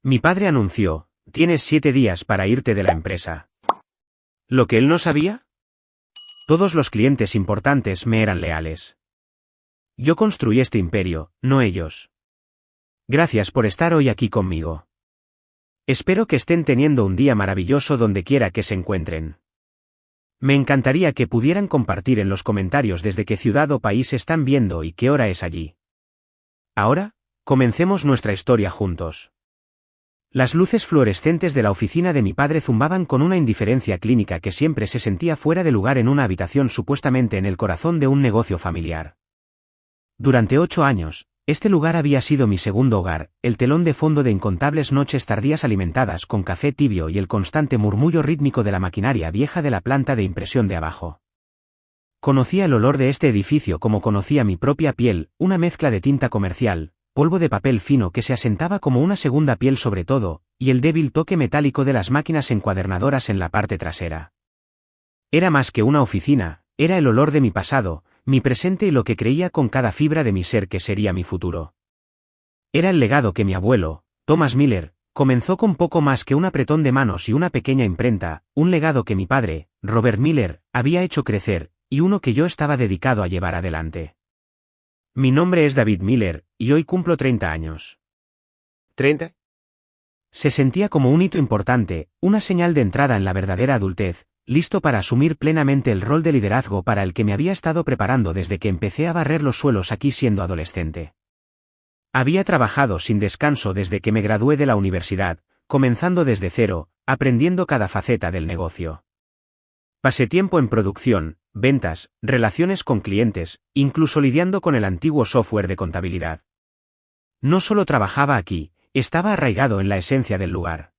Mi padre anunció, tienes 7 días para irte de la empresa. ¿Lo que él no sabía? Todos los clientes importantes me eran leales. Yo construí este imperio, no ellos. Gracias por estar hoy aquí conmigo. Espero que estén teniendo un día maravilloso donde quiera que se encuentren. Me encantaría que pudieran compartir en los comentarios desde qué ciudad o país están viendo y qué hora es allí. Ahora, comencemos nuestra historia juntos. Las luces fluorescentes de la oficina de mi padre zumbaban con una indiferencia clínica que siempre se sentía fuera de lugar en una habitación supuestamente en el corazón de un negocio familiar. Durante 8 años, este lugar había sido mi segundo hogar, el telón de fondo de incontables noches tardías alimentadas con café tibio y el constante murmullo rítmico de la maquinaria vieja de la planta de impresión de abajo. Conocía el olor de este edificio como conocía mi propia piel, una mezcla de tinta comercial, polvo de papel fino que se asentaba como una segunda piel sobre todo, y el débil toque metálico de las máquinas encuadernadoras en la parte trasera. Era más que una oficina, era el olor de mi pasado, mi presente y lo que creía con cada fibra de mi ser que sería mi futuro. Era el legado que mi abuelo, Thomas Miller, comenzó con poco más que un apretón de manos y una pequeña imprenta, un legado que mi padre, Robert Miller, había hecho crecer, y uno que yo estaba dedicado a llevar adelante. Mi nombre es David Miller, y hoy cumplo 30 años. ¿30? Se sentía como un hito importante, una señal de entrada en la verdadera adultez, listo para asumir plenamente el rol de liderazgo para el que me había estado preparando desde que empecé a barrer los suelos aquí siendo adolescente. Había trabajado sin descanso desde que me gradué de la universidad, comenzando desde cero, aprendiendo cada faceta del negocio. Pasé tiempo en producción, ventas, relaciones con clientes, incluso lidiando con el antiguo software de contabilidad. No solo trabajaba aquí, estaba arraigado en la esencia del lugar.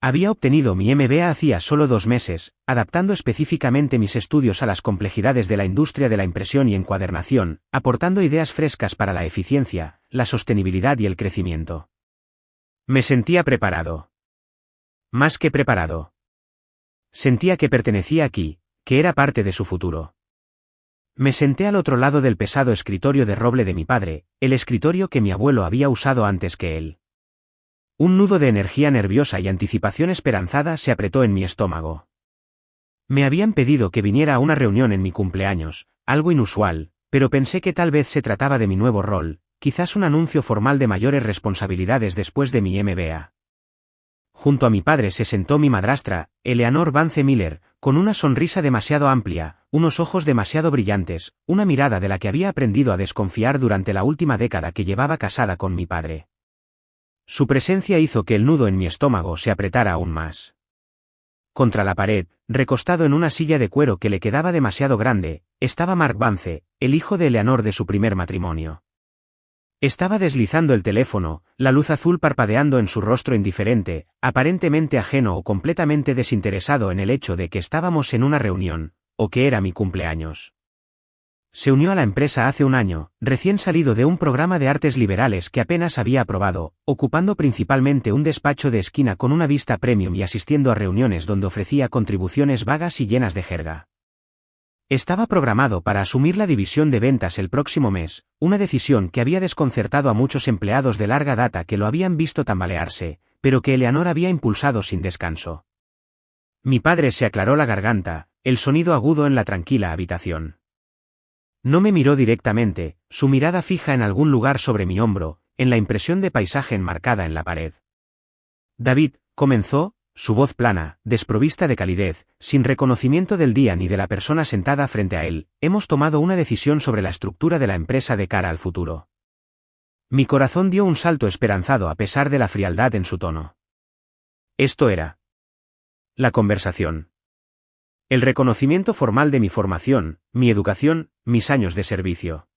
Había obtenido mi MBA hacía solo 2 meses, adaptando específicamente mis estudios a las complejidades de la industria de la impresión y encuadernación, aportando ideas frescas para la eficiencia, la sostenibilidad y el crecimiento. Me sentía preparado. Más que preparado. Sentía que pertenecía aquí, que era parte de su futuro. Me senté al otro lado del pesado escritorio de roble de mi padre, el escritorio que mi abuelo había usado antes que él. Un nudo de energía nerviosa y anticipación esperanzada se apretó en mi estómago. Me habían pedido que viniera a una reunión en mi cumpleaños, algo inusual, pero pensé que tal vez se trataba de mi nuevo rol, quizás un anuncio formal de mayores responsabilidades después de mi MBA. Junto a mi padre se sentó mi madrastra, Eleanor Vance Miller, con una sonrisa demasiado amplia, unos ojos demasiado brillantes, una mirada de la que había aprendido a desconfiar durante la última década que llevaba casada con mi padre. Su presencia hizo que el nudo en mi estómago se apretara aún más. Contra la pared, recostado en una silla de cuero que le quedaba demasiado grande, estaba Mark Vance, el hijo de Eleanor de su primer matrimonio. Estaba deslizando el teléfono, la luz azul parpadeando en su rostro indiferente, aparentemente ajeno o completamente desinteresado en el hecho de que estábamos en una reunión, o que era mi cumpleaños. Se unió a la empresa hace un año, recién salido de un programa de artes liberales que apenas había aprobado, ocupando principalmente un despacho de esquina con una vista premium y asistiendo a reuniones donde ofrecía contribuciones vagas y llenas de jerga. Estaba programado para asumir la división de ventas el próximo mes, una decisión que había desconcertado a muchos empleados de larga data que lo habían visto tambalearse, pero que Eleanor había impulsado sin descanso. Mi padre se aclaró la garganta, el sonido agudo en la tranquila habitación. No me miró directamente, su mirada fija en algún lugar sobre mi hombro, en la impresión de paisaje enmarcada en la pared. David, comenzó, su voz plana, desprovista de calidez, sin reconocimiento del día ni de la persona sentada frente a él, hemos tomado una decisión sobre la estructura de la empresa de cara al futuro. Mi corazón dio un salto esperanzado a pesar de la frialdad en su tono. Esto era la conversación. El reconocimiento formal de mi formación, mi educación, mis años de servicio.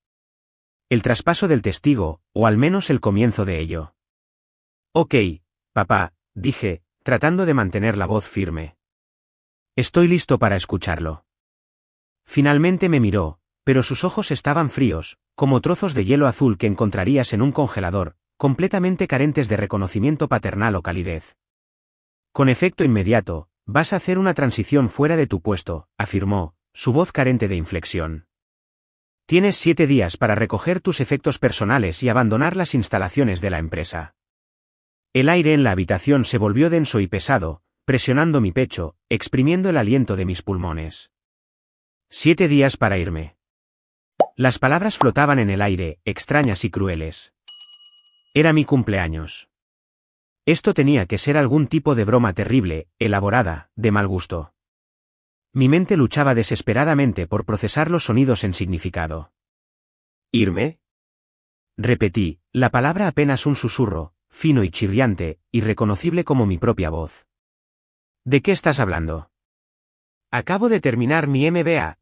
El traspaso del testigo, o al menos el comienzo de ello. Ok, papá, dije, tratando de mantener la voz firme. Estoy listo para escucharlo. Finalmente me miró, pero sus ojos estaban fríos, como trozos de hielo azul que encontrarías en un congelador, completamente carentes de reconocimiento paternal o calidez. Con efecto inmediato, vas a hacer una transición fuera de tu puesto, afirmó, su voz carente de inflexión. Tienes 7 días para recoger tus efectos personales y abandonar las instalaciones de la empresa. El aire en la habitación se volvió denso y pesado, presionando mi pecho, exprimiendo el aliento de mis pulmones. 7 días para irme. Las palabras flotaban en el aire, extrañas y crueles. Era mi cumpleaños. Esto tenía que ser algún tipo de broma terrible, elaborada, de mal gusto. Mi mente luchaba desesperadamente por procesar los sonidos en significado. ¿Irme? Repetí, la palabra apenas un susurro, fino y chirriante, irreconocible como mi propia voz. ¿De qué estás hablando? Acabo de terminar mi MBA.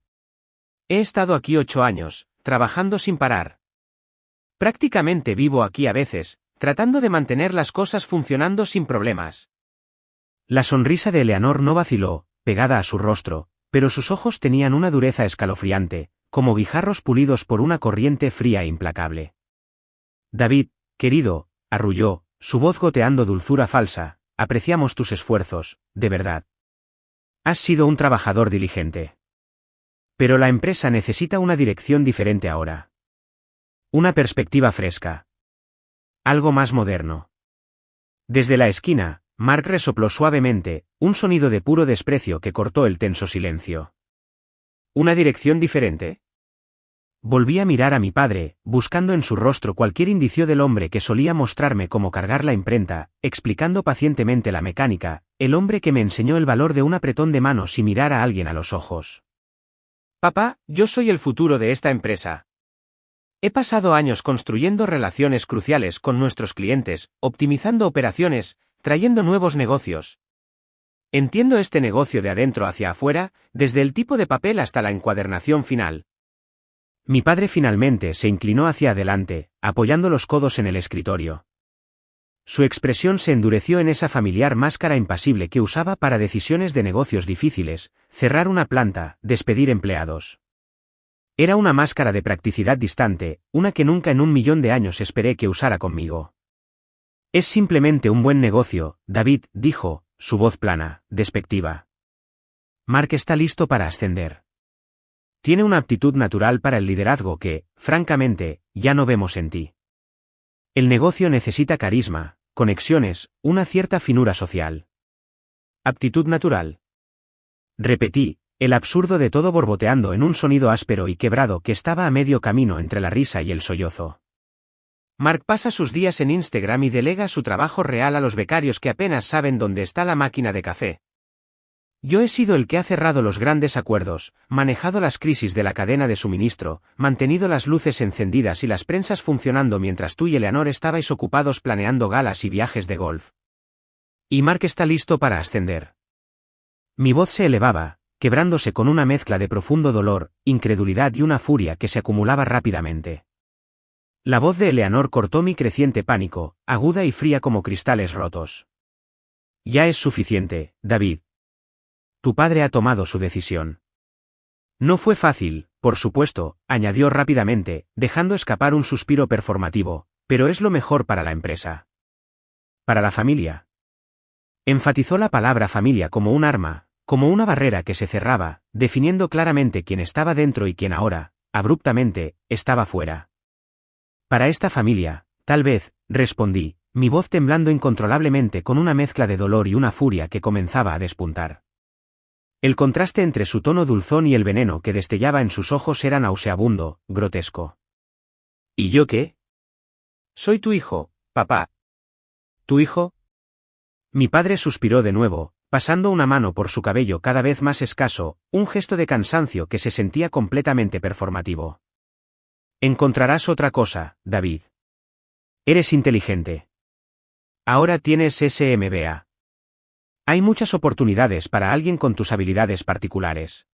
He estado aquí 8 años, trabajando sin parar. Prácticamente vivo aquí a veces, tratando de mantener las cosas funcionando sin problemas. La sonrisa de Eleanor no vaciló, pegada a su rostro, pero sus ojos tenían una dureza escalofriante, como guijarros pulidos por una corriente fría e implacable. David, querido, arrulló, su voz goteando dulzura falsa, apreciamos tus esfuerzos, de verdad. Has sido un trabajador diligente. Pero la empresa necesita una dirección diferente ahora. Una perspectiva fresca. Algo más moderno. Desde la esquina, Mark resopló suavemente, un sonido de puro desprecio que cortó el tenso silencio. ¿Una dirección diferente? Volví a mirar a mi padre, buscando en su rostro cualquier indicio del hombre que solía mostrarme cómo cargar la imprenta, explicando pacientemente la mecánica, el hombre que me enseñó el valor de un apretón de manos y mirar a alguien a los ojos. Papá, yo soy el futuro de esta empresa. He pasado años construyendo relaciones cruciales con nuestros clientes, optimizando operaciones, trayendo nuevos negocios. Entiendo este negocio de adentro hacia afuera, desde el tipo de papel hasta la encuadernación final. Mi padre finalmente se inclinó hacia adelante, apoyando los codos en el escritorio. Su expresión se endureció en esa familiar máscara impasible que usaba para decisiones de negocios difíciles, cerrar una planta, despedir empleados. Era una máscara de practicidad distante, una que nunca en 1.000.000 de años esperé que usara conmigo. Es simplemente un buen negocio, David, dijo, su voz plana, despectiva. Mark está listo para ascender. Tiene una aptitud natural para el liderazgo que, francamente, ya no vemos en ti. El negocio necesita carisma, conexiones, una cierta finura social. ¿Aptitud natural? Repetí, el absurdo de todo borboteando en un sonido áspero y quebrado que estaba a medio camino entre la risa y el sollozo. Mark pasa sus días en Instagram y delega su trabajo real a los becarios que apenas saben dónde está la máquina de café. Yo he sido el que ha cerrado los grandes acuerdos, manejado las crisis de la cadena de suministro, mantenido las luces encendidas y las prensas funcionando mientras tú y Eleanor estabais ocupados planeando galas y viajes de golf. Y Mark está listo para ascender. Mi voz se elevaba, quebrándose con una mezcla de profundo dolor, incredulidad y una furia que se acumulaba rápidamente. La voz de Eleanor cortó mi creciente pánico, aguda y fría como cristales rotos. Ya es suficiente, David. Tu padre ha tomado su decisión. No fue fácil, por supuesto, añadió rápidamente, dejando escapar un suspiro performativo, pero es lo mejor para la empresa. Para la familia. Enfatizó la palabra familia como un arma, como una barrera que se cerraba, definiendo claramente quién estaba dentro y quién ahora, abruptamente, estaba fuera. Para esta familia, tal vez, respondí, mi voz temblando incontrolablemente con una mezcla de dolor y una furia que comenzaba a despuntar. El contraste entre su tono dulzón y el veneno que destellaba en sus ojos era nauseabundo, grotesco. ¿Y yo qué? Soy tu hijo, papá. ¿Tu hijo? Mi padre suspiró de nuevo, pasando una mano por su cabello cada vez más escaso, un gesto de cansancio que se sentía completamente performativo. Encontrarás otra cosa, David. Eres inteligente. Ahora tienes ese MBA. Hay muchas oportunidades para alguien con tus habilidades particulares.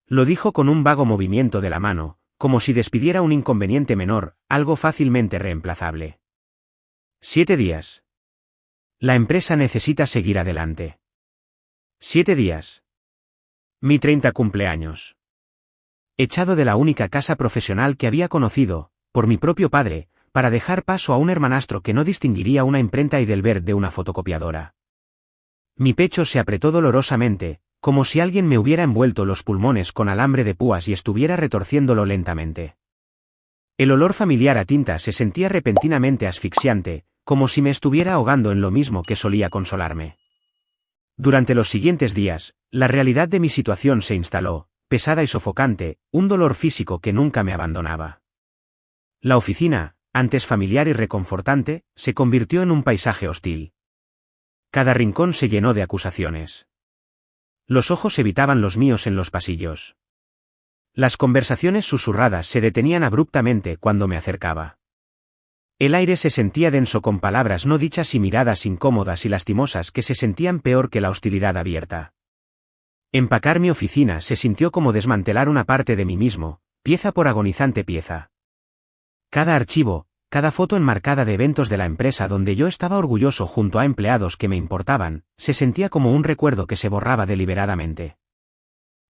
Lo dijo con un vago movimiento de la mano, como si despidiera un inconveniente menor, algo fácilmente reemplazable. 7 días. La empresa necesita seguir adelante. 7 días. Mi 30 cumpleaños. Echado de la única casa profesional que había conocido, por mi propio padre, para dejar paso a un hermanastro que no distinguiría una imprenta Heidelberg de una fotocopiadora. Mi pecho se apretó dolorosamente, como si alguien me hubiera envuelto los pulmones con alambre de púas y estuviera retorciéndolo lentamente. El olor familiar a tinta se sentía repentinamente asfixiante, como si me estuviera ahogando en lo mismo que solía consolarme. Durante los siguientes días, la realidad de mi situación se instaló, pesada y sofocante, un dolor físico que nunca me abandonaba. La oficina, antes familiar y reconfortante, se convirtió en un paisaje hostil. Cada rincón se llenó de acusaciones. Los ojos evitaban los míos en los pasillos. Las conversaciones susurradas se detenían abruptamente cuando me acercaba. El aire se sentía denso con palabras no dichas y miradas incómodas y lastimosas que se sentían peor que la hostilidad abierta. Empacar mi oficina se sintió como desmantelar una parte de mí mismo, pieza por agonizante pieza. Cada archivo, cada foto enmarcada de eventos de la empresa donde yo estaba orgulloso junto a empleados que me importaban, se sentía como un recuerdo que se borraba deliberadamente.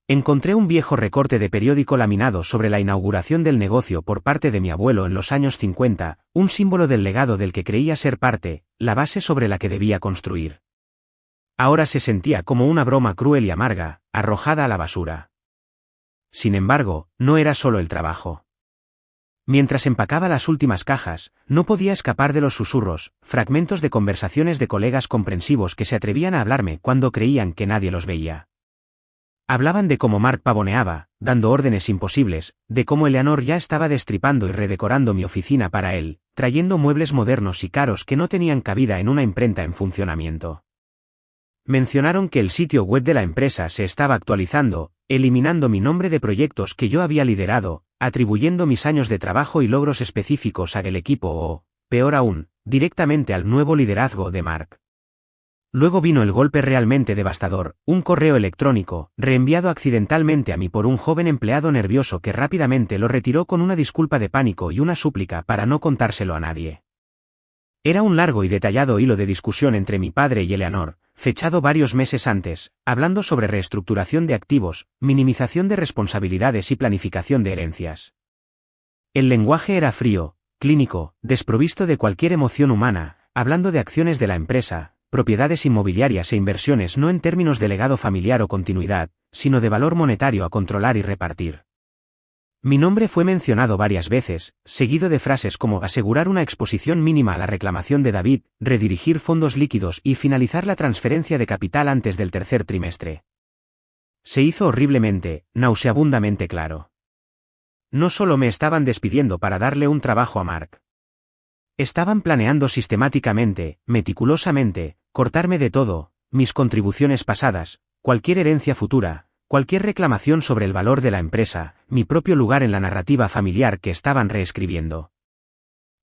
Encontré un viejo recorte de periódico laminado sobre la inauguración del negocio por parte de mi abuelo en los años 50, un símbolo del legado del que creía ser parte, la base sobre la que debía construir. Ahora se sentía como una broma cruel y amarga, arrojada a la basura. Sin embargo, no era solo el trabajo. Mientras empacaba las últimas cajas, no podía escapar de los susurros, fragmentos de conversaciones de colegas comprensivos que se atrevían a hablarme cuando creían que nadie los veía. Hablaban de cómo Mark pavoneaba, dando órdenes imposibles, de cómo Eleanor ya estaba destripando y redecorando mi oficina para él, trayendo muebles modernos y caros que no tenían cabida en una imprenta en funcionamiento. Mencionaron que el sitio web de la empresa se estaba actualizando, eliminando mi nombre de proyectos que yo había liderado, atribuyendo mis años de trabajo y logros específicos al equipo o, peor aún, directamente al nuevo liderazgo de Mark. Luego vino el golpe realmente devastador, un correo electrónico, reenviado accidentalmente a mí por un joven empleado nervioso que rápidamente lo retiró con una disculpa de pánico y una súplica para no contárselo a nadie. Era un largo y detallado hilo de discusión entre mi padre y Eleanor, fechado varios meses antes, hablando sobre reestructuración de activos, minimización de responsabilidades y planificación de herencias. El lenguaje era frío, clínico, desprovisto de cualquier emoción humana, hablando de acciones de la empresa, propiedades inmobiliarias e inversiones no en términos de legado familiar o continuidad, sino de valor monetario a controlar y repartir. Mi nombre fue mencionado varias veces, seguido de frases como asegurar una exposición mínima a la reclamación de David, redirigir fondos líquidos y finalizar la transferencia de capital antes del tercer trimestre. Se hizo horriblemente, nauseabundamente claro. No solo me estaban despidiendo para darle un trabajo a Mark. Estaban planeando sistemáticamente, meticulosamente, cortarme de todo, mis contribuciones pasadas, cualquier herencia futura, cualquier reclamación sobre el valor de la empresa, mi propio lugar en la narrativa familiar que estaban reescribiendo.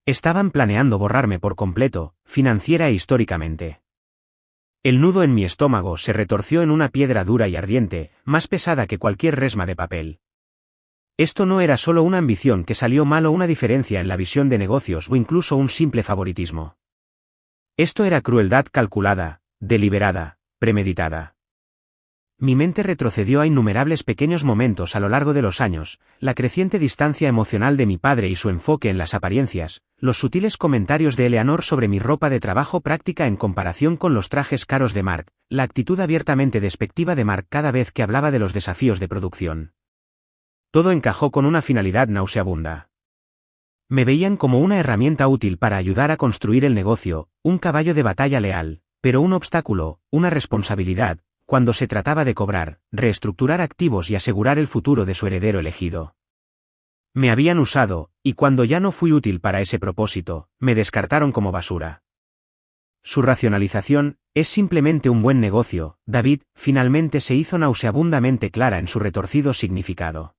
Estaban planeando borrarme por completo, financiera e históricamente. El nudo en mi estómago se retorció en una piedra dura y ardiente, más pesada que cualquier resma de papel. Esto no era solo una ambición que salió mal o una diferencia en la visión de negocios o incluso un simple favoritismo. Esto era crueldad calculada, deliberada, premeditada. Mi mente retrocedió a innumerables pequeños momentos a lo largo de los años, la creciente distancia emocional de mi padre y su enfoque en las apariencias, los sutiles comentarios de Eleanor sobre mi ropa de trabajo práctica en comparación con los trajes caros de Mark, la actitud abiertamente despectiva de Mark cada vez que hablaba de los desafíos de producción. Todo encajó con una finalidad nauseabunda. Me veían como una herramienta útil para ayudar a construir el negocio, un caballo de batalla leal, pero un obstáculo, una responsabilidad, cuando se trataba de cobrar, reestructurar activos y asegurar el futuro de su heredero elegido. Me habían usado, y cuando ya no fui útil para ese propósito, me descartaron como basura. Su racionalización, es simplemente un buen negocio, David, finalmente se hizo nauseabundamente clara en su retorcido significado.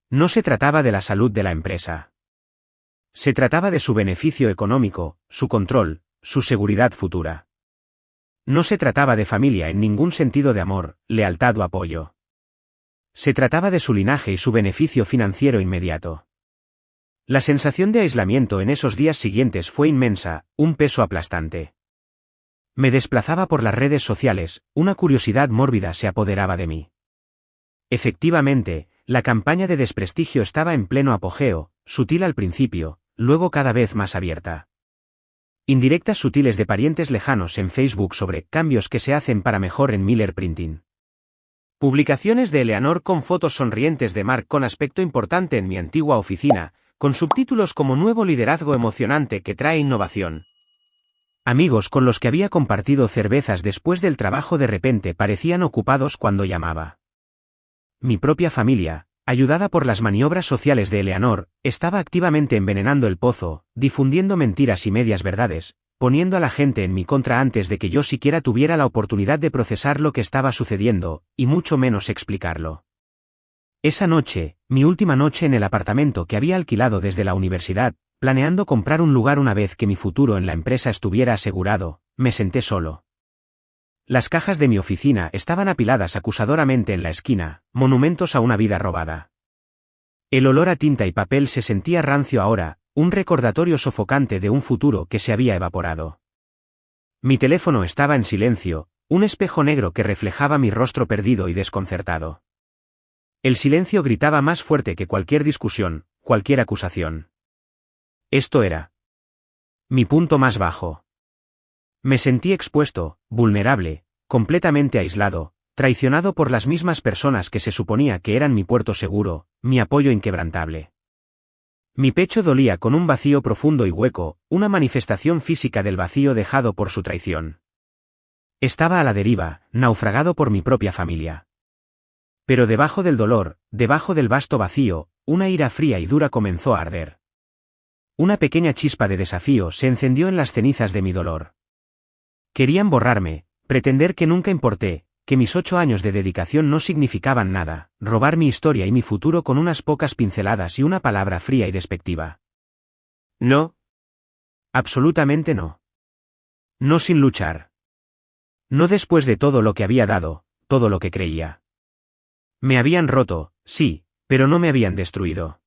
No se trataba de la salud de la empresa. Se trataba de su beneficio económico, su control, su seguridad futura. No se trataba de familia en ningún sentido de amor, lealtad o apoyo. Se trataba de su linaje y su beneficio financiero inmediato. La sensación de aislamiento en esos días siguientes fue inmensa, un peso aplastante. Me desplazaba por las redes sociales, una curiosidad mórbida se apoderaba de mí. Efectivamente, la campaña de desprestigio estaba en pleno apogeo, sutil al principio, luego cada vez más abierta. Indirectas sutiles de parientes lejanos en Facebook sobre cambios que se hacen para mejor en Miller Printing. Publicaciones de Eleanor con fotos sonrientes de Mark con aspecto importante en mi antigua oficina, con subtítulos como Nuevo liderazgo emocionante que trae innovación. Amigos con los que había compartido cervezas después del trabajo de repente parecían ocupados cuando llamaba. Mi propia familia, ayudada por las maniobras sociales de Eleanor, estaba activamente envenenando el pozo, difundiendo mentiras y medias verdades, poniendo a la gente en mi contra antes de que yo siquiera tuviera la oportunidad de procesar lo que estaba sucediendo, y mucho menos explicarlo. Esa noche, mi última noche en el apartamento que había alquilado desde la universidad, planeando comprar un lugar una vez que mi futuro en la empresa estuviera asegurado, me senté solo. Las cajas de mi oficina estaban apiladas acusadoramente en la esquina, monumentos a una vida robada. El olor a tinta y papel se sentía rancio ahora, un recordatorio sofocante de un futuro que se había evaporado. Mi teléfono estaba en silencio, un espejo negro que reflejaba mi rostro perdido y desconcertado. El silencio gritaba más fuerte que cualquier discusión, cualquier acusación. Esto era mi punto más bajo. Me sentí expuesto, vulnerable, completamente aislado, traicionado por las mismas personas que se suponía que eran mi puerto seguro, mi apoyo inquebrantable. Mi pecho dolía con un vacío profundo y hueco, una manifestación física del vacío dejado por su traición. Estaba a la deriva, naufragado por mi propia familia. Pero debajo del dolor, debajo del vasto vacío, una ira fría y dura comenzó a arder. Una pequeña chispa de desafío se encendió en las cenizas de mi dolor. Querían borrarme, pretender que nunca importé, que mis 8 años de dedicación no significaban nada, robar mi historia y mi futuro con unas pocas pinceladas y una palabra fría y despectiva. No. Absolutamente no. No sin luchar. No después de todo lo que había dado, todo lo que creía. Me habían roto, sí, pero no me habían destruido.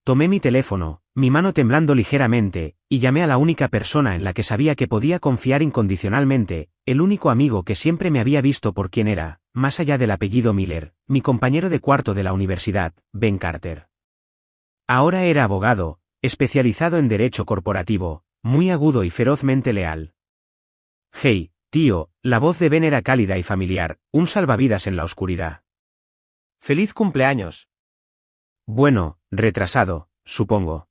Tomé mi teléfono, mi mano temblando ligeramente, y llamé a la única persona en la que sabía que podía confiar incondicionalmente, el único amigo que siempre me había visto por quien era, más allá del apellido Miller, mi compañero de cuarto de la universidad, Ben Carter. Ahora era abogado, especializado en derecho corporativo, muy agudo y ferozmente leal. Hey, tío, la voz de Ben era cálida y familiar, un salvavidas en la oscuridad. ¡Feliz cumpleaños! Bueno, retrasado, supongo.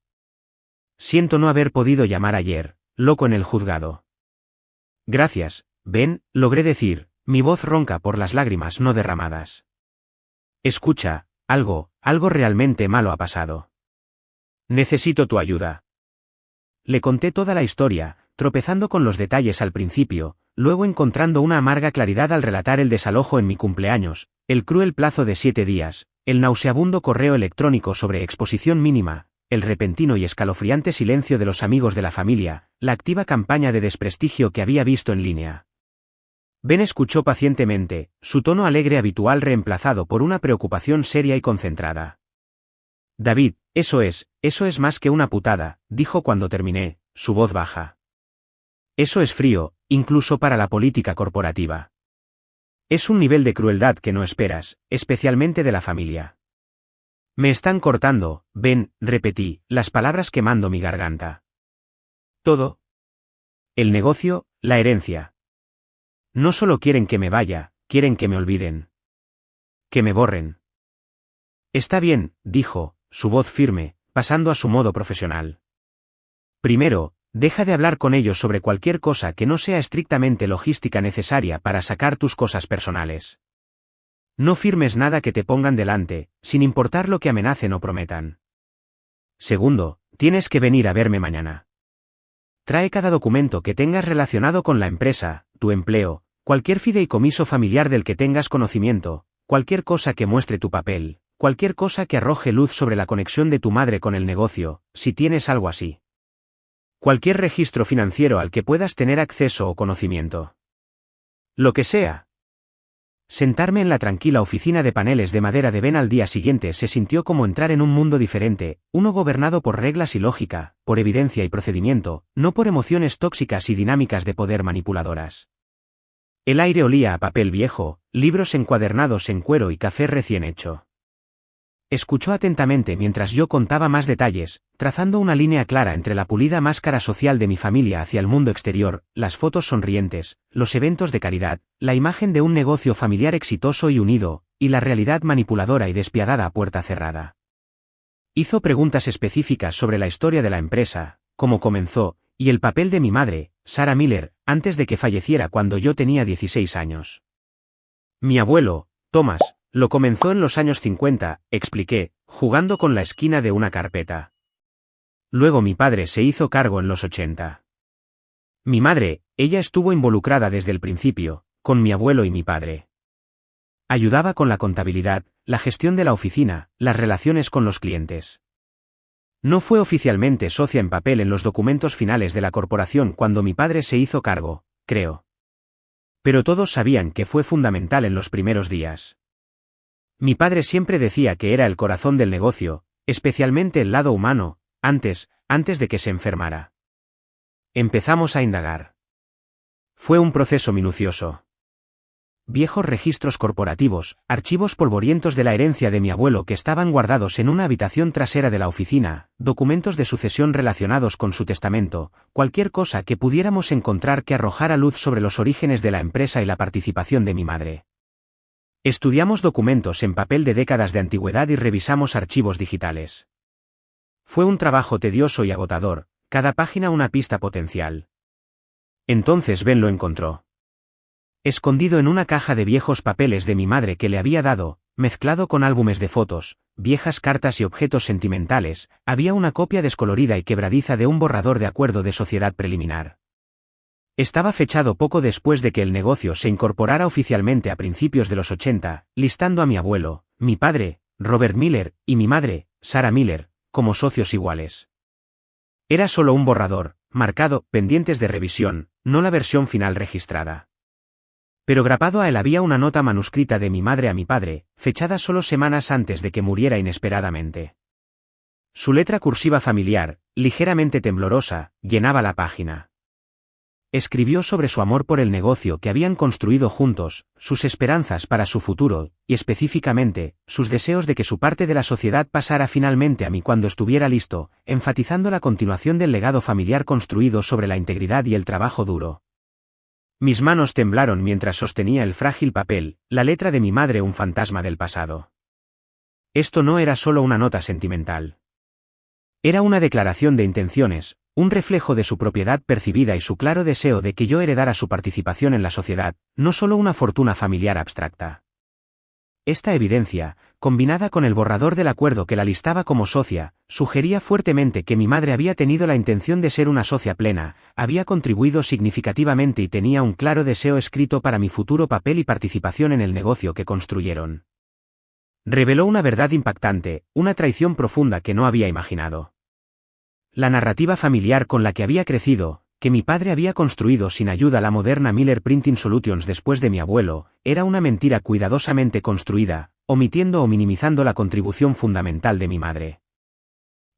Siento no haber podido llamar ayer, loco en el juzgado. Gracias, Ben, logré decir, mi voz ronca por las lágrimas no derramadas. Escucha, algo realmente malo ha pasado. Necesito tu ayuda. Le conté toda la historia, tropezando con los detalles al principio, luego encontrando una amarga claridad al relatar el desalojo en mi cumpleaños, el cruel plazo de 7 días, el nauseabundo correo electrónico sobre exposición mínima, el repentino y escalofriante silencio de los amigos de la familia, la activa campaña de desprestigio que había visto en línea. Ben escuchó pacientemente, su tono alegre habitual reemplazado por una preocupación seria y concentrada. David, eso es más que una putada, dijo cuando terminé, su voz baja. Eso es frío, incluso para la política corporativa. Es un nivel de crueldad que no esperas, especialmente de la familia. Me están cortando, Ben, repetí, las palabras quemando mi garganta. Todo. El negocio, la herencia. No solo quieren que me vaya, quieren que me olviden. Que me borren. Está bien, dijo, su voz firme, pasando a su modo profesional. Primero, deja de hablar con ellos sobre cualquier cosa que no sea estrictamente logística necesaria para sacar tus cosas personales. No firmes nada que te pongan delante, sin importar lo que amenacen o prometan. Segundo, tienes que venir a verme mañana. Trae cada documento que tengas relacionado con la empresa, tu empleo, cualquier fideicomiso familiar del que tengas conocimiento, cualquier cosa que muestre tu papel, cualquier cosa que arroje luz sobre la conexión de tu madre con el negocio, si tienes algo así. Cualquier registro financiero al que puedas tener acceso o conocimiento. Lo que sea. Sentarme en la tranquila oficina de paneles de madera de Ben al día siguiente se sintió como entrar en un mundo diferente, uno gobernado por reglas y lógica, por evidencia y procedimiento, no por emociones tóxicas y dinámicas de poder manipuladoras. El aire olía a papel viejo, libros encuadernados en cuero y café recién hecho. Escuchó atentamente mientras yo contaba más detalles, trazando una línea clara entre la pulida máscara social de mi familia hacia el mundo exterior, las fotos sonrientes, los eventos de caridad, la imagen de un negocio familiar exitoso y unido, y la realidad manipuladora y despiadada a puerta cerrada. Hizo preguntas específicas sobre la historia de la empresa, cómo comenzó, y el papel de mi madre, Sarah Miller, antes de que falleciera cuando yo tenía 16 años. Mi abuelo, Thomas, lo comenzó en los años 50, expliqué, jugando con la esquina de una carpeta. Luego mi padre se hizo cargo en los 80. Mi madre, ella estuvo involucrada desde el principio, con mi abuelo y mi padre. Ayudaba con la contabilidad, la gestión de la oficina, las relaciones con los clientes. No fue oficialmente socia en papel en los documentos finales de la corporación cuando mi padre se hizo cargo, creo. Pero todos sabían que fue fundamental en los primeros días. Mi padre siempre decía que era el corazón del negocio, especialmente el lado humano, antes de que se enfermara. Empezamos a indagar. Fue un proceso minucioso. Viejos registros corporativos, archivos polvorientos de la herencia de mi abuelo que estaban guardados en una habitación trasera de la oficina, documentos de sucesión relacionados con su testamento, cualquier cosa que pudiéramos encontrar que arrojara luz sobre los orígenes de la empresa y la participación de mi madre. Estudiamos documentos en papel de décadas de antigüedad y revisamos archivos digitales. Fue un trabajo tedioso y agotador, cada página una pista potencial. Entonces Ben lo encontró. Escondido en una caja de viejos papeles de mi madre que le había dado, mezclado con álbumes de fotos, viejas cartas y objetos sentimentales, había una copia descolorida y quebradiza de un borrador de acuerdo de sociedad preliminar. Estaba fechado poco después de que el negocio se incorporara oficialmente a principios de los 80, listando a mi abuelo, mi padre, Robert Miller, y mi madre, Sarah Miller, como socios iguales. Era solo un borrador, marcado, pendientes de revisión, no la versión final registrada. Pero grapado a él había una nota manuscrita de mi madre a mi padre, fechada solo semanas antes de que muriera inesperadamente. Su letra cursiva familiar, ligeramente temblorosa, llenaba la página. Escribió sobre su amor por el negocio que habían construido juntos, sus esperanzas para su futuro, y específicamente, sus deseos de que su parte de la sociedad pasara finalmente a mí cuando estuviera listo, enfatizando la continuación del legado familiar construido sobre la integridad y el trabajo duro. Mis manos temblaron mientras sostenía el frágil papel, la letra de mi madre un fantasma del pasado. Esto no era solo una nota sentimental. Era una declaración de intenciones, un reflejo de su propiedad percibida y su claro deseo de que yo heredara su participación en la sociedad, no solo una fortuna familiar abstracta. Esta evidencia, combinada con el borrador del acuerdo que la listaba como socia, sugería fuertemente que mi madre había tenido la intención de ser una socia plena, había contribuido significativamente y tenía un claro deseo escrito para mi futuro papel y participación en el negocio que construyeron. Reveló una verdad impactante, una traición profunda que no había imaginado. La narrativa familiar con la que había crecido, que mi padre había construido sin ayuda la moderna Miller Printing Solutions después de mi abuelo, era una mentira cuidadosamente construida, omitiendo o minimizando la contribución fundamental de mi madre.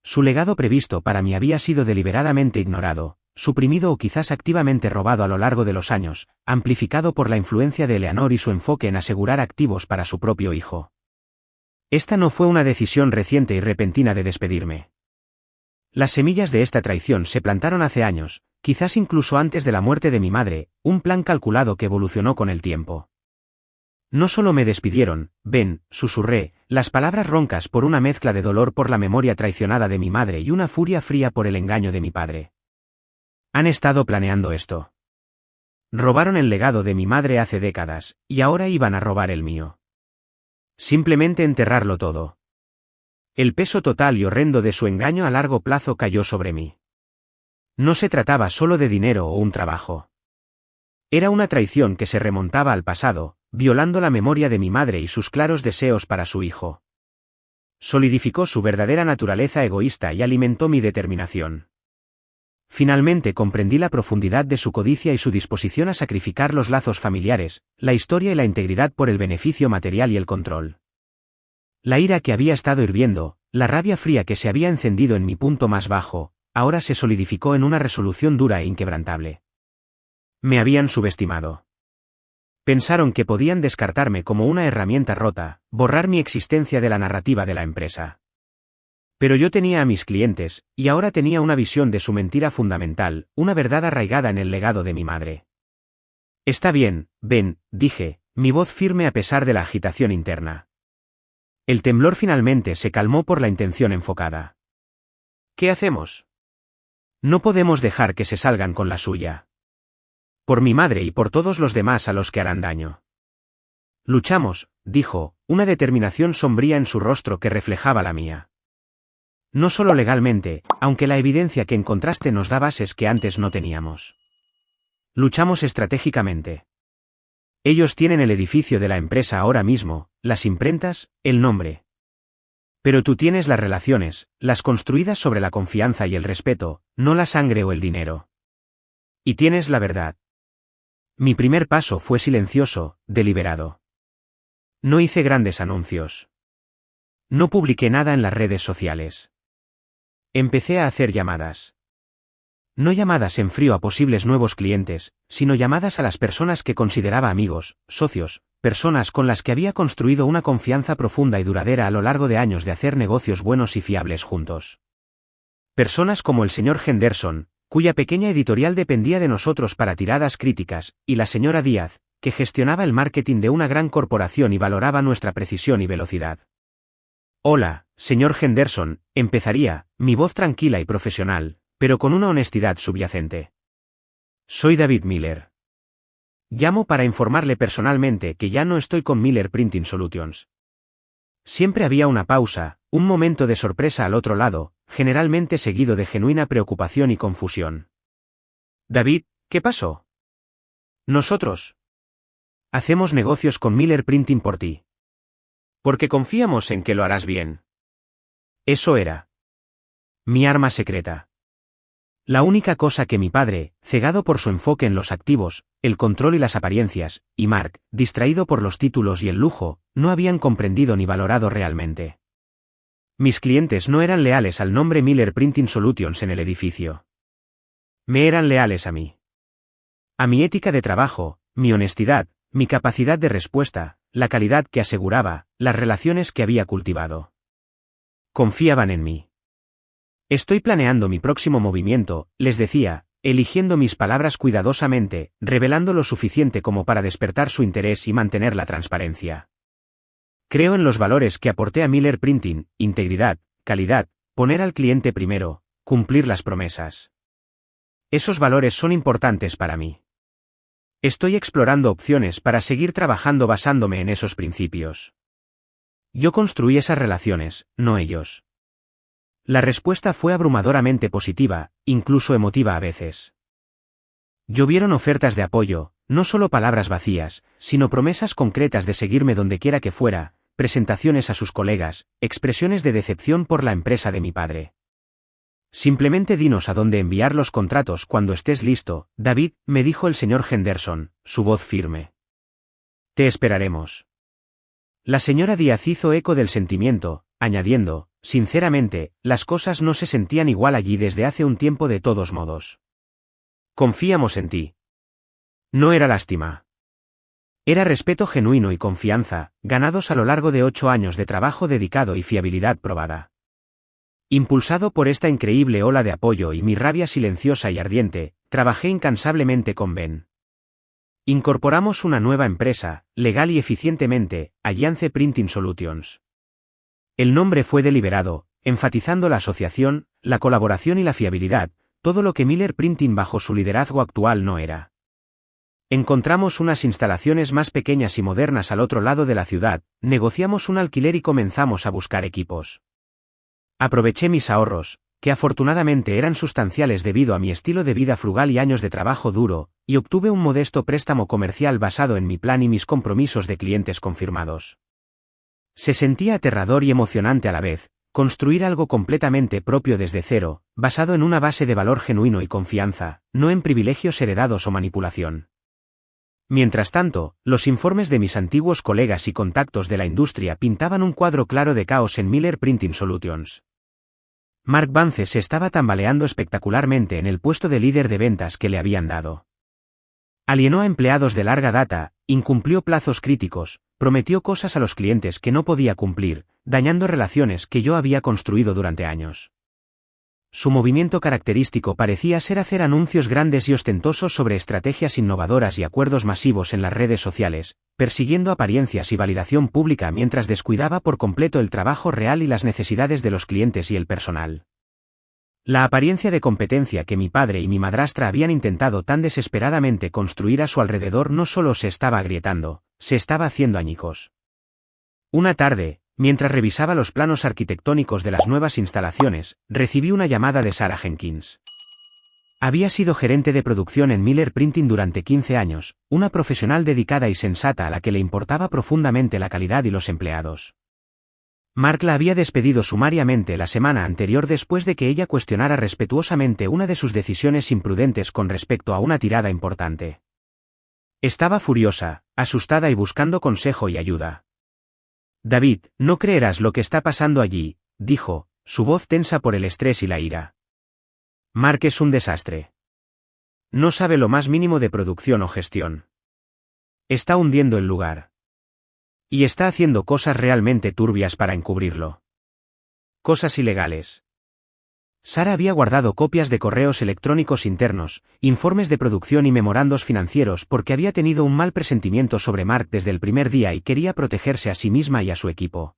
Su legado previsto para mí había sido deliberadamente ignorado, suprimido o quizás activamente robado a lo largo de los años, amplificado por la influencia de Eleanor y su enfoque en asegurar activos para su propio hijo. Esta no fue una decisión reciente y repentina de despedirme. Las semillas de esta traición se plantaron hace años, quizás incluso antes de la muerte de mi madre, un plan calculado que evolucionó con el tiempo. No solo me despidieron, Ben, susurré, las palabras roncas por una mezcla de dolor por la memoria traicionada de mi madre y una furia fría por el engaño de mi padre. Han estado planeando esto. Robaron el legado de mi madre hace décadas, y ahora iban a robar el mío. Simplemente enterrarlo todo. El peso total y horrendo de su engaño a largo plazo cayó sobre mí. No se trataba solo de dinero o un trabajo. Era una traición que se remontaba al pasado, violando la memoria de mi madre y sus claros deseos para su hijo. Solidificó su verdadera naturaleza egoísta y alimentó mi determinación. Finalmente comprendí la profundidad de su codicia y su disposición a sacrificar los lazos familiares, la historia y la integridad por el beneficio material y el control. La ira que había estado hirviendo, la rabia fría que se había encendido en mi punto más bajo, ahora se solidificó en una resolución dura e inquebrantable. Me habían subestimado. Pensaron que podían descartarme como una herramienta rota, borrar mi existencia de la narrativa de la empresa. Pero yo tenía a mis clientes, y ahora tenía una visión de su mentira fundamental, una verdad arraigada en el legado de mi madre. Está bien, Ben, dije, mi voz firme a pesar de la agitación interna. El temblor finalmente se calmó por la intención enfocada. ¿Qué hacemos? No podemos dejar que se salgan con la suya. Por mi madre y por todos los demás a los que harán daño. Luchamos, dijo, una determinación sombría en su rostro que reflejaba la mía. No solo legalmente, aunque la evidencia que encontraste nos da bases que antes no teníamos. Luchamos estratégicamente. Ellos tienen el edificio de la empresa ahora mismo, las imprentas, el nombre. Pero tú tienes las relaciones, las construidas sobre la confianza y el respeto, no la sangre o el dinero. Y tienes la verdad. Mi primer paso fue silencioso, deliberado. No hice grandes anuncios. No publiqué nada en las redes sociales. Empecé a hacer llamadas. No llamadas en frío a posibles nuevos clientes, sino llamadas a las personas que consideraba amigos, socios, personas con las que había construido una confianza profunda y duradera a lo largo de años de hacer negocios buenos y fiables juntos. Personas como el señor Henderson, cuya pequeña editorial dependía de nosotros para tiradas críticas, y la señora Díaz, que gestionaba el marketing de una gran corporación y valoraba nuestra precisión y velocidad. Hola, señor Henderson, empezaría, mi voz tranquila y profesional, pero con una honestidad subyacente. Soy David Miller. Llamo para informarle personalmente que ya no estoy con Miller Printing Solutions. Siempre había una pausa, un momento de sorpresa al otro lado, generalmente seguido de genuina preocupación y confusión. David, ¿qué pasó? Nosotros hacemos negocios con Miller Printing por ti. Porque confiamos en que lo harás bien. Eso era mi arma secreta. La única cosa que mi padre, cegado por su enfoque en los activos, el control y las apariencias, y Mark, distraído por los títulos y el lujo, no habían comprendido ni valorado realmente. Mis clientes no eran leales al nombre Miller Printing Solutions en el edificio. Me eran leales a mí. A mi ética de trabajo, mi honestidad, mi capacidad de respuesta, la calidad que aseguraba, las relaciones que había cultivado. Confiaban en mí. Estoy planeando mi próximo movimiento, les decía, eligiendo mis palabras cuidadosamente, revelando lo suficiente como para despertar su interés y mantener la transparencia. Creo en los valores que aporté a Miller Printing: integridad, calidad, poner al cliente primero, cumplir las promesas. Esos valores son importantes para mí. Estoy explorando opciones para seguir trabajando basándome en esos principios. Yo construí esas relaciones, no ellos. La respuesta fue abrumadoramente positiva, incluso emotiva a veces. Llovieron ofertas de apoyo, no solo palabras vacías, sino promesas concretas de seguirme donde quiera que fuera, presentaciones a sus colegas, expresiones de decepción por la empresa de mi padre. Simplemente dinos a dónde enviar los contratos cuando estés listo, David, me dijo el señor Henderson, su voz firme. Te esperaremos. La señora Díaz hizo eco del sentimiento, añadiendo, sinceramente, las cosas no se sentían igual allí desde hace un tiempo de todos modos. Confiamos en ti. No era lástima. Era respeto genuino y confianza, ganados a lo largo de 8 años de trabajo dedicado y fiabilidad probada. Impulsado por esta increíble ola de apoyo y mi rabia silenciosa y ardiente, trabajé incansablemente con Ben. Incorporamos una nueva empresa, legal y eficientemente, Alliance Printing Solutions. El nombre fue deliberado, enfatizando la asociación, la colaboración y la fiabilidad, todo lo que Miller Printing bajo su liderazgo actual no era. Encontramos unas instalaciones más pequeñas y modernas al otro lado de la ciudad, negociamos un alquiler y comenzamos a buscar equipos. Aproveché mis ahorros, que afortunadamente eran sustanciales debido a mi estilo de vida frugal y años de trabajo duro, y obtuve un modesto préstamo comercial basado en mi plan y mis compromisos de clientes confirmados. Se sentía aterrador y emocionante a la vez, construir algo completamente propio desde cero, basado en una base de valor genuino y confianza, no en privilegios heredados o manipulación. Mientras tanto, los informes de mis antiguos colegas y contactos de la industria pintaban un cuadro claro de caos en Miller Printing Solutions. Mark Vance se estaba tambaleando espectacularmente en el puesto de líder de ventas que le habían dado. Alienó a empleados de larga data, incumplió plazos críticos, prometió cosas a los clientes que no podía cumplir, dañando relaciones que yo había construido durante años. Su movimiento característico parecía ser hacer anuncios grandes y ostentosos sobre estrategias innovadoras y acuerdos masivos en las redes sociales, persiguiendo apariencias y validación pública mientras descuidaba por completo el trabajo real y las necesidades de los clientes y el personal. La apariencia de competencia que mi padre y mi madrastra habían intentado tan desesperadamente construir a su alrededor no solo se estaba agrietando, se estaba haciendo añicos. Una tarde, mientras revisaba los planos arquitectónicos de las nuevas instalaciones, recibí una llamada de Sarah Jenkins. Había sido gerente de producción en Miller Printing durante 15 años, una profesional dedicada y sensata a la que le importaba profundamente la calidad y los empleados. Mark la había despedido sumariamente la semana anterior después de que ella cuestionara respetuosamente una de sus decisiones imprudentes con respecto a una tirada importante. Estaba furiosa, asustada y buscando consejo y ayuda. David, no creerás lo que está pasando allí, dijo, su voz tensa por el estrés y la ira. Mark es un desastre. No sabe lo más mínimo de producción o gestión. Está hundiendo el lugar. Y está haciendo cosas realmente turbias para encubrirlo. Cosas ilegales. Sarah había guardado copias de correos electrónicos internos, informes de producción y memorandos financieros porque había tenido un mal presentimiento sobre Mark desde el primer día y quería protegerse a sí misma y a su equipo.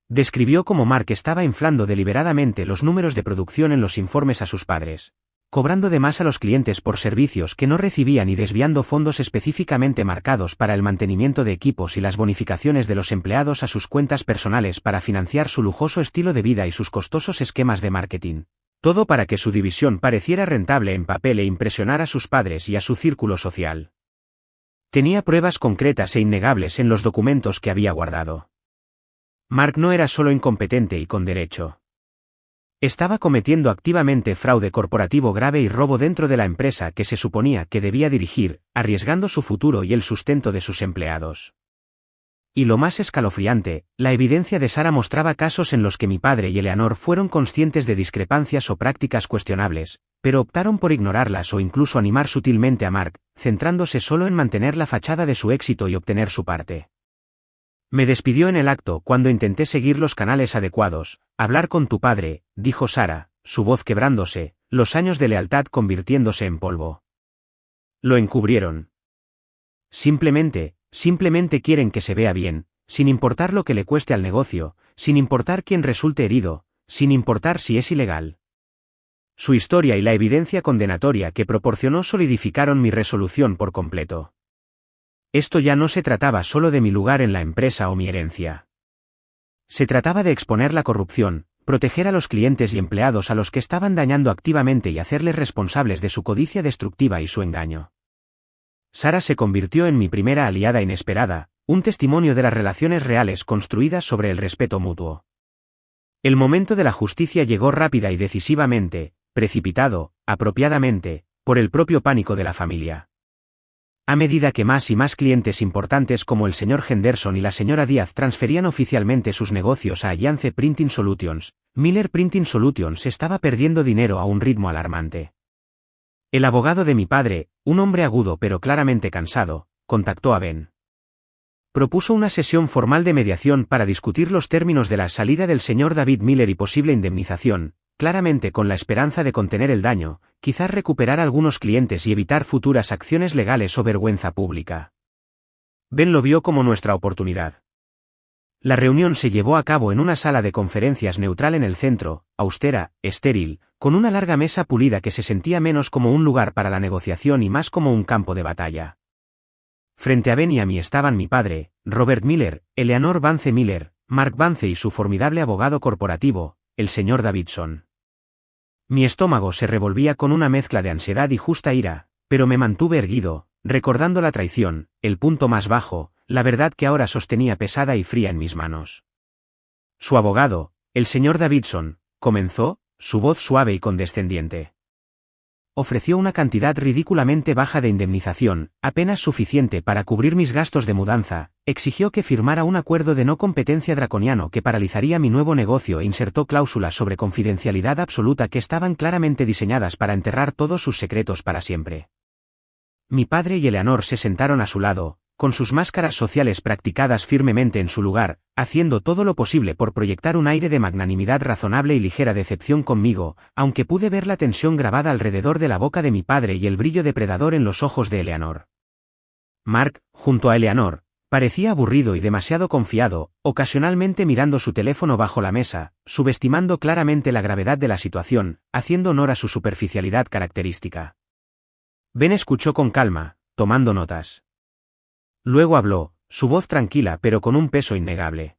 Describió cómo Mark estaba inflando deliberadamente los números de producción en los informes a sus padres, cobrando de más a los clientes por servicios que no recibían y desviando fondos específicamente marcados para el mantenimiento de equipos y las bonificaciones de los empleados a sus cuentas personales para financiar su lujoso estilo de vida y sus costosos esquemas de marketing. Todo para que su división pareciera rentable en papel e impresionar a sus padres y a su círculo social. Tenía pruebas concretas e innegables en los documentos que había guardado. Mark no era solo incompetente y con derecho. Estaba cometiendo activamente fraude corporativo grave y robo dentro de la empresa que se suponía que debía dirigir, arriesgando su futuro y el sustento de sus empleados. Y lo más escalofriante, la evidencia de Sarah mostraba casos en los que mi padre y Eleanor fueron conscientes de discrepancias o prácticas cuestionables, pero optaron por ignorarlas o incluso animar sutilmente a Mark, centrándose solo en mantener la fachada de su éxito y obtener su parte. Me despidió en el acto cuando intenté seguir los canales adecuados. Hablar con tu padre, dijo Sarah, su voz quebrándose, los años de lealtad convirtiéndose en polvo. Lo encubrieron. Simplemente quieren que se vea bien, sin importar lo que le cueste al negocio, sin importar quién resulte herido, sin importar si es ilegal. Su historia y la evidencia condenatoria que proporcionó solidificaron mi resolución por completo. Esto ya no se trataba solo de mi lugar en la empresa o mi herencia. Se trataba de exponer la corrupción, proteger a los clientes y empleados a los que estaban dañando activamente y hacerles responsables de su codicia destructiva y su engaño. Sarah se convirtió en mi primera aliada inesperada, un testimonio de las relaciones reales construidas sobre el respeto mutuo. El momento de la justicia llegó rápida y decisivamente, precipitado, apropiadamente, por el propio pánico de la familia. A medida que más y más clientes importantes como el señor Henderson y la señora Díaz transferían oficialmente sus negocios a Alliance Printing Solutions, Miller Printing Solutions estaba perdiendo dinero a un ritmo alarmante. El abogado de mi padre, un hombre agudo pero claramente cansado, contactó a Ben. Propuso una sesión formal de mediación para discutir los términos de la salida del señor David Miller y posible indemnización, claramente con la esperanza de contener el daño, quizás recuperar algunos clientes y evitar futuras acciones legales o vergüenza pública. Ben lo vio como nuestra oportunidad. La reunión se llevó a cabo en una sala de conferencias neutral en el centro, austera, estéril, con una larga mesa pulida que se sentía menos como un lugar para la negociación y más como un campo de batalla. Frente a Ben y a mí estaban mi padre, Robert Miller, Eleanor Vance Miller, Mark Vance y su formidable abogado corporativo, el señor Davidson. Mi estómago se revolvía con una mezcla de ansiedad y justa ira, pero me mantuve erguido, recordando la traición, el punto más bajo, la verdad que ahora sostenía pesada y fría en mis manos. Su abogado, el señor Davidson, comenzó, su voz suave y condescendiente. Ofreció una cantidad ridículamente baja de indemnización, apenas suficiente para cubrir mis gastos de mudanza, exigió que firmara un acuerdo de no competencia draconiano que paralizaría mi nuevo negocio e insertó cláusulas sobre confidencialidad absoluta que estaban claramente diseñadas para enterrar todos sus secretos para siempre. Mi padre y Eleanor se sentaron a su lado, con sus máscaras sociales practicadas firmemente en su lugar, haciendo todo lo posible por proyectar un aire de magnanimidad razonable y ligera decepción conmigo, aunque pude ver la tensión grabada alrededor de la boca de mi padre y el brillo depredador en los ojos de Eleanor. Mark, junto a Eleanor, Parecía aburrido y demasiado confiado, ocasionalmente mirando su teléfono bajo la mesa, subestimando claramente la gravedad de la situación, haciendo honor a su superficialidad característica. Ben escuchó con calma, tomando notas. Luego habló, su voz tranquila pero con un peso innegable.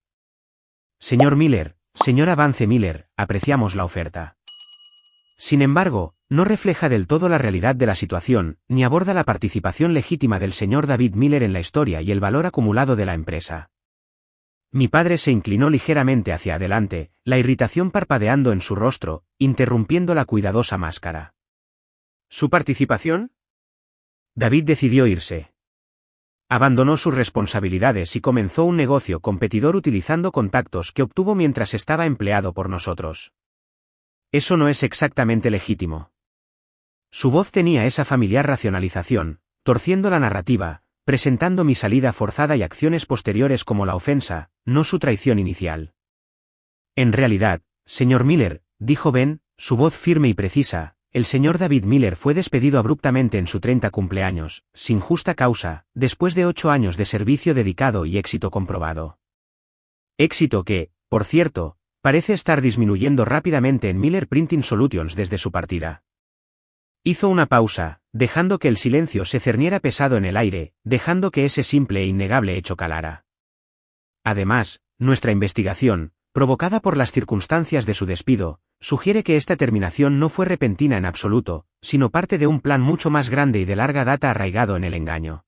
Señor Miller, señora Vance Miller, apreciamos la oferta. Sin embargo, no refleja del todo la realidad de la situación, ni aborda la participación legítima del señor David Miller en la historia y el valor acumulado de la empresa. Mi padre se inclinó ligeramente hacia adelante, la irritación parpadeando en su rostro, interrumpiendo la cuidadosa máscara. ¿Su participación? David decidió irse. Abandonó sus responsabilidades y comenzó un negocio competidor utilizando contactos que obtuvo mientras estaba empleado por nosotros. Eso no es exactamente legítimo. Su voz tenía esa familiar racionalización, torciendo la narrativa, presentando mi salida forzada y acciones posteriores como la ofensa, no su traición inicial. En realidad, señor Miller, dijo Ben, su voz firme y precisa, el señor David Miller fue despedido abruptamente en su 30 cumpleaños, sin justa causa, después de 8 años de servicio dedicado y éxito comprobado. Éxito que, por cierto, parece estar disminuyendo rápidamente en Miller Printing Solutions desde su partida. Hizo una pausa, dejando que el silencio se cerniera pesado en el aire, dejando que ese simple e innegable hecho calara. Además, nuestra investigación, provocada por las circunstancias de su despido, sugiere que esta terminación no fue repentina en absoluto, sino parte de un plan mucho más grande y de larga data arraigado en el engaño.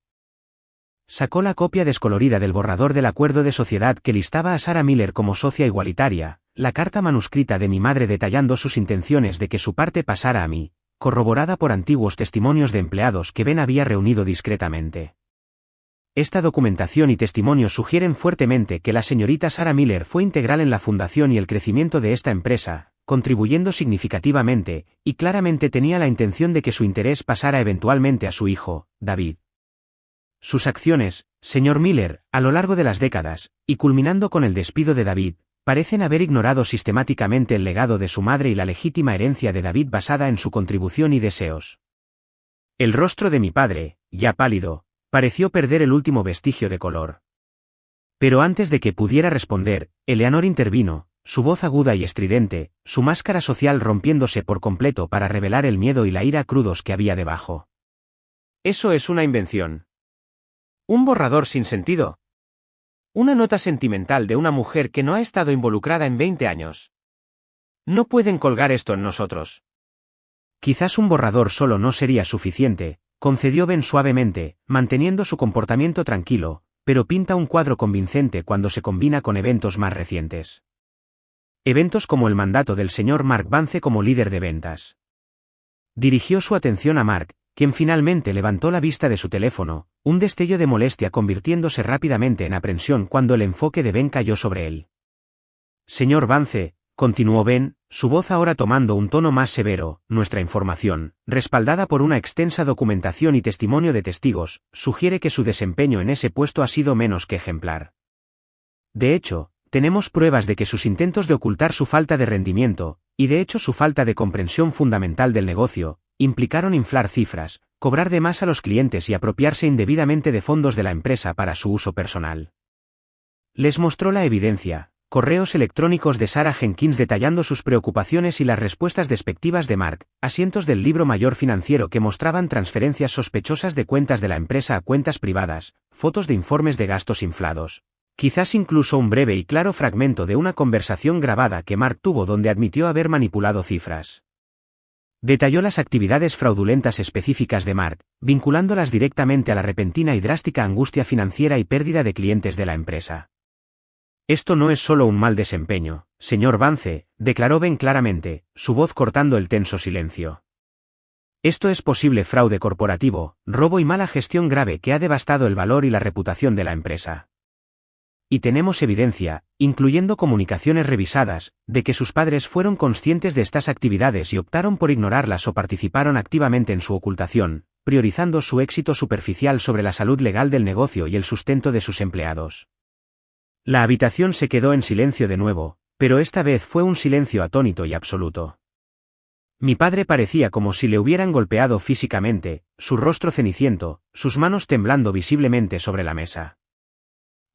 Sacó la copia descolorida del borrador del acuerdo de sociedad que listaba a Sarah Miller como socia igualitaria, la carta manuscrita de mi madre detallando sus intenciones de que su parte pasara a mí, corroborada por antiguos testimonios de empleados que Ben había reunido discretamente. Esta documentación y testimonios sugieren fuertemente que la señorita Sarah Miller fue integral en la fundación y el crecimiento de esta empresa, contribuyendo significativamente, y claramente tenía la intención de que su interés pasara eventualmente a su hijo, David. Sus acciones, señor Miller, a lo largo de las décadas, y culminando con el despido de David, parecen haber ignorado sistemáticamente el legado de su madre y la legítima herencia de David basada en su contribución y deseos. El rostro de mi padre, ya pálido, pareció perder el último vestigio de color. Pero antes de que pudiera responder, Eleanor intervino, su voz aguda y estridente, su máscara social rompiéndose por completo para revelar el miedo y la ira crudos que había debajo. Eso es una invención. Un borrador sin sentido. Una nota sentimental de una mujer que no ha estado involucrada en 20 años. No pueden colgar esto en nosotros. Quizás un borrador solo no sería suficiente, concedió Ben suavemente, manteniendo su comportamiento tranquilo, pero pinta un cuadro convincente cuando se combina con eventos más recientes. Eventos como el mandato del señor Mark Vance como líder de ventas. Dirigió su atención a Mark, quien finalmente levantó la vista de su teléfono, un destello de molestia convirtiéndose rápidamente en aprensión cuando el enfoque de Ben cayó sobre él. Señor Vance, continuó Ben, su voz ahora tomando un tono más severo, nuestra información, respaldada por una extensa documentación y testimonio de testigos, sugiere que su desempeño en ese puesto ha sido menos que ejemplar. De hecho, tenemos pruebas de que sus intentos de ocultar su falta de rendimiento, y de hecho su falta de comprensión fundamental del negocio, implicaron inflar cifras, cobrar de más a los clientes y apropiarse indebidamente de fondos de la empresa para su uso personal. Les mostró la evidencia, correos electrónicos de Sarah Jenkins detallando sus preocupaciones y las respuestas despectivas de Mark, asientos del libro mayor financiero que mostraban transferencias sospechosas de cuentas de la empresa a cuentas privadas, fotos de informes de gastos inflados. Quizás incluso un breve y claro fragmento de una conversación grabada que Mark tuvo donde admitió haber manipulado cifras. Detalló las actividades fraudulentas específicas de Mark, vinculándolas directamente a la repentina y drástica angustia financiera y pérdida de clientes de la empresa. Esto no es solo un mal desempeño, señor Vance, declaró Ben claramente, su voz cortando el tenso silencio. Esto es posible fraude corporativo, robo y mala gestión grave que ha devastado el valor y la reputación de la empresa. Y tenemos evidencia, incluyendo comunicaciones revisadas, de que sus padres fueron conscientes de estas actividades y optaron por ignorarlas o participaron activamente en su ocultación, priorizando su éxito superficial sobre la salud legal del negocio y el sustento de sus empleados. La habitación se quedó en silencio de nuevo, pero esta vez fue un silencio atónito y absoluto. Mi padre parecía como si le hubieran golpeado físicamente, su rostro ceniciento, sus manos temblando visiblemente sobre la mesa.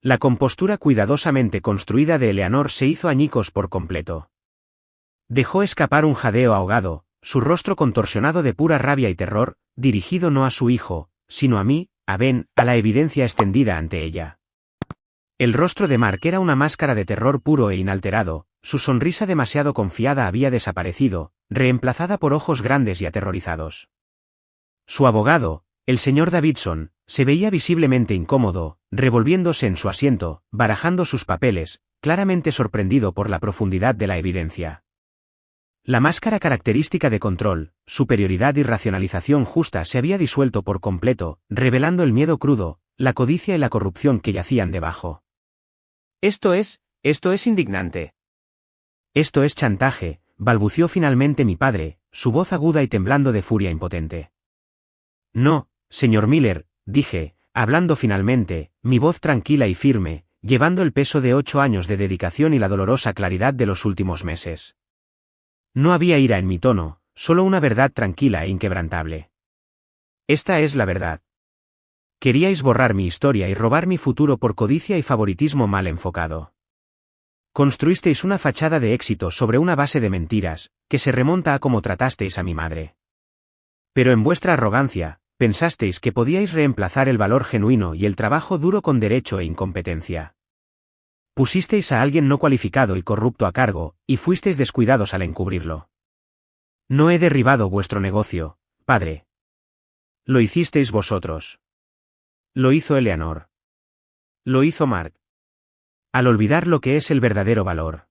La compostura cuidadosamente construida de Eleanor se hizo añicos por completo. Dejó escapar un jadeo ahogado, su rostro contorsionado de pura rabia y terror, dirigido no a su hijo, sino a mí, a Ben, a la evidencia extendida ante ella. El rostro de Mark era una máscara de terror puro e inalterado, su sonrisa demasiado confiada había desaparecido, reemplazada por ojos grandes y aterrorizados. Su abogado, el señor Davidson, se veía visiblemente incómodo, revolviéndose en su asiento, barajando sus papeles, claramente sorprendido por la profundidad de la evidencia. La máscara característica de control, superioridad y racionalización justa se había disuelto por completo, revelando el miedo crudo, la codicia y la corrupción que yacían debajo. Esto es indignante. Esto es chantaje, balbució finalmente mi padre, su voz aguda y temblando de furia impotente. No, señor Miller, dije, hablando finalmente, mi voz tranquila y firme, llevando el peso de 8 años de dedicación y la dolorosa claridad de los últimos meses. No había ira en mi tono, solo una verdad tranquila e inquebrantable. Esta es la verdad. Queríais borrar mi historia y robar mi futuro por codicia y favoritismo mal enfocado. Construisteis una fachada de éxito sobre una base de mentiras, que se remonta a cómo tratasteis a mi madre. Pero en vuestra arrogancia, pensasteis que podíais reemplazar el valor genuino y el trabajo duro con derecho e incompetencia. Pusisteis a alguien no cualificado y corrupto a cargo, y fuisteis descuidados al encubrirlo. No he derribado vuestro negocio, padre. Lo hicisteis vosotros. Lo hizo Eleanor. Lo hizo Mark. Al olvidar lo que es el verdadero valor.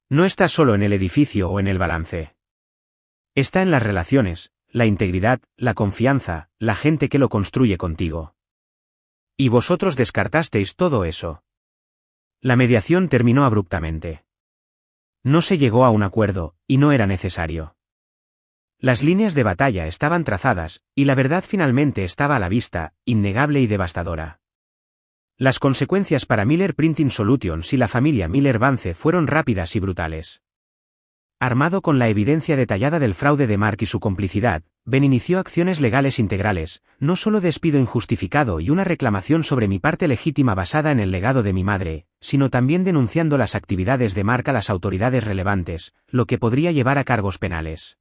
No está solo en el edificio o en el balance. Está en las relaciones, la integridad, la confianza, la gente que lo construye contigo. Y vosotros descartasteis todo eso. La mediación terminó abruptamente. No se llegó a un acuerdo, y no era necesario. Las líneas de batalla estaban trazadas, y la verdad finalmente estaba a la vista, innegable y devastadora. Las consecuencias para Miller Printing Solutions y la familia Miller-Vance fueron rápidas y brutales. Armado con la evidencia detallada del fraude de Mark y su complicidad, Ben inició acciones legales integrales, no solo despido injustificado y una reclamación sobre mi parte legítima basada en el legado de mi madre, sino también denunciando las actividades de Mark a las autoridades relevantes, lo que podría llevar a cargos penales.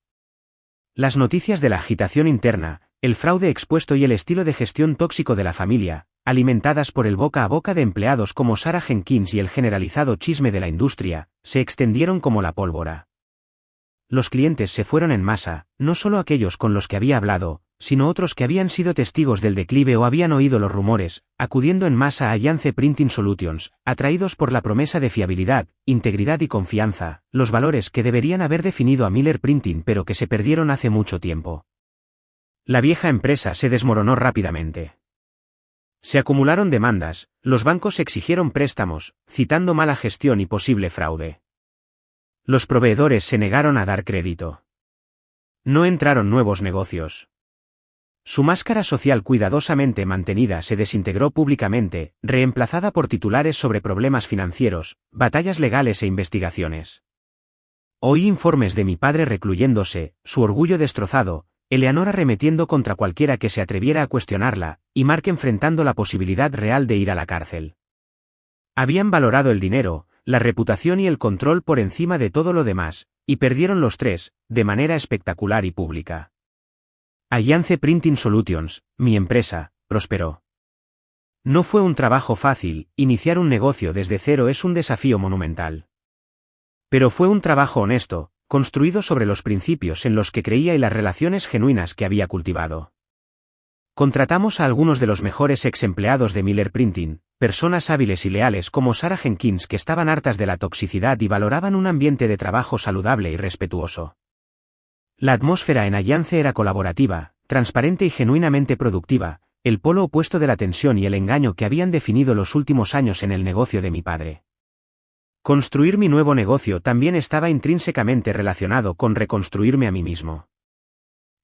Las noticias de la agitación interna, el fraude expuesto y el estilo de gestión tóxico de la familia, alimentadas por el boca a boca de empleados como Sarah Jenkins y el generalizado chisme de la industria, se extendieron como la pólvora. Los clientes se fueron en masa, no solo aquellos con los que había hablado, sino otros que habían sido testigos del declive o habían oído los rumores, acudiendo en masa a Yance Printing Solutions, atraídos por la promesa de fiabilidad, integridad y confianza, los valores que deberían haber definido a Miller Printing pero que se perdieron hace mucho tiempo. La vieja empresa se desmoronó rápidamente. Se acumularon demandas, los bancos exigieron préstamos, citando mala gestión y posible fraude. Los proveedores se negaron a dar crédito. No entraron nuevos negocios. Su máscara social cuidadosamente mantenida se desintegró públicamente, reemplazada por titulares sobre problemas financieros, batallas legales e investigaciones. Oí informes de mi padre recluyéndose, su orgullo destrozado, Eleanor arremetiendo contra cualquiera que se atreviera a cuestionarla, y Mark enfrentando la posibilidad real de ir a la cárcel. Habían valorado el dinero, la reputación y el control por encima de todo lo demás, y perdieron los tres, de manera espectacular y pública. Alliance Printing Solutions, mi empresa, prosperó. No fue un trabajo fácil, iniciar un negocio desde cero es un desafío monumental. Pero fue un trabajo honesto, construido sobre los principios en los que creía y las relaciones genuinas que había cultivado. Contratamos a algunos de los mejores ex empleados de Miller Printing, personas hábiles y leales como Sarah Jenkins que estaban hartas de la toxicidad y valoraban un ambiente de trabajo saludable y respetuoso. La atmósfera en Alliance era colaborativa, transparente y genuinamente productiva, el polo opuesto de la tensión y el engaño que habían definido los últimos años en el negocio de mi padre. Construir mi nuevo negocio también estaba intrínsecamente relacionado con reconstruirme a mí mismo.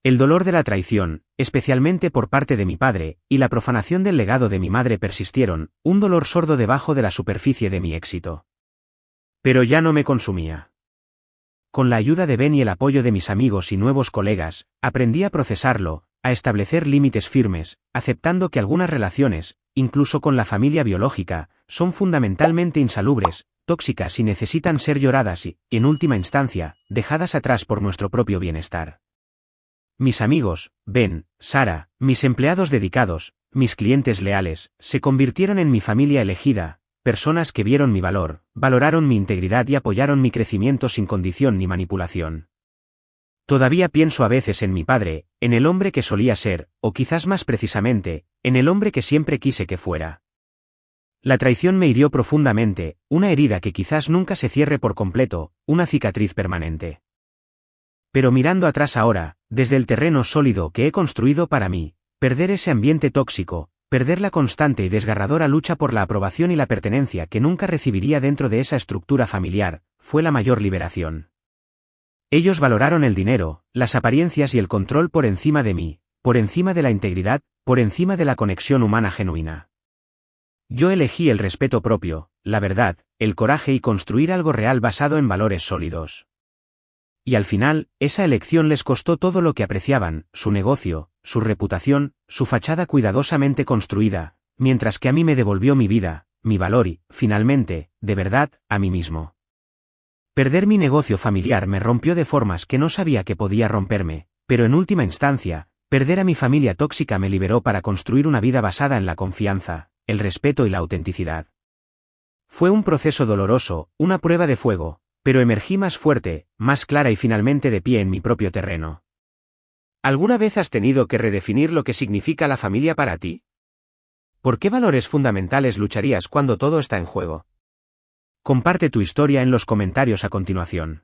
El dolor de la traición, especialmente por parte de mi padre, y la profanación del legado de mi madre persistieron, un dolor sordo debajo de la superficie de mi éxito. Pero ya no me consumía. Con la ayuda de Ben y el apoyo de mis amigos y nuevos colegas, aprendí a procesarlo, a establecer límites firmes, aceptando que algunas relaciones, incluso con la familia biológica, son fundamentalmente insalubres, tóxicas y necesitan ser lloradas y, en última instancia, dejadas atrás por nuestro propio bienestar. Mis amigos, Ben, Sara, mis empleados dedicados, mis clientes leales, se convirtieron en mi familia elegida, personas que vieron mi valor, valoraron mi integridad y apoyaron mi crecimiento sin condición ni manipulación. Todavía pienso a veces en mi padre, en el hombre que solía ser, o quizás más precisamente, en el hombre que siempre quise que fuera. La traición me hirió profundamente, una herida que quizás nunca se cierre por completo, una cicatriz permanente. Pero mirando atrás ahora, desde el terreno sólido que he construido para mí, perder ese ambiente tóxico, perder la constante y desgarradora lucha por la aprobación y la pertenencia que nunca recibiría dentro de esa estructura familiar, fue la mayor liberación. Ellos valoraron el dinero, las apariencias y el control por encima de mí, por encima de la integridad, por encima de la conexión humana genuina. Yo elegí el respeto propio, la verdad, el coraje y construir algo real basado en valores sólidos. Y al final, esa elección les costó todo lo que apreciaban, su negocio, su reputación, su fachada cuidadosamente construida, mientras que a mí me devolvió mi vida, mi valor y, finalmente, de verdad, a mí mismo. Perder mi negocio familiar me rompió de formas que no sabía que podía romperme, pero en última instancia, perder a mi familia tóxica me liberó para construir una vida basada en la confianza, el respeto y la autenticidad. Fue un proceso doloroso, una prueba de fuego, pero emergí más fuerte, más clara y finalmente de pie en mi propio terreno. ¿Alguna vez has tenido que redefinir lo que significa la familia para ti? ¿Por qué valores fundamentales lucharías cuando todo está en juego? Comparte tu historia en los comentarios a continuación.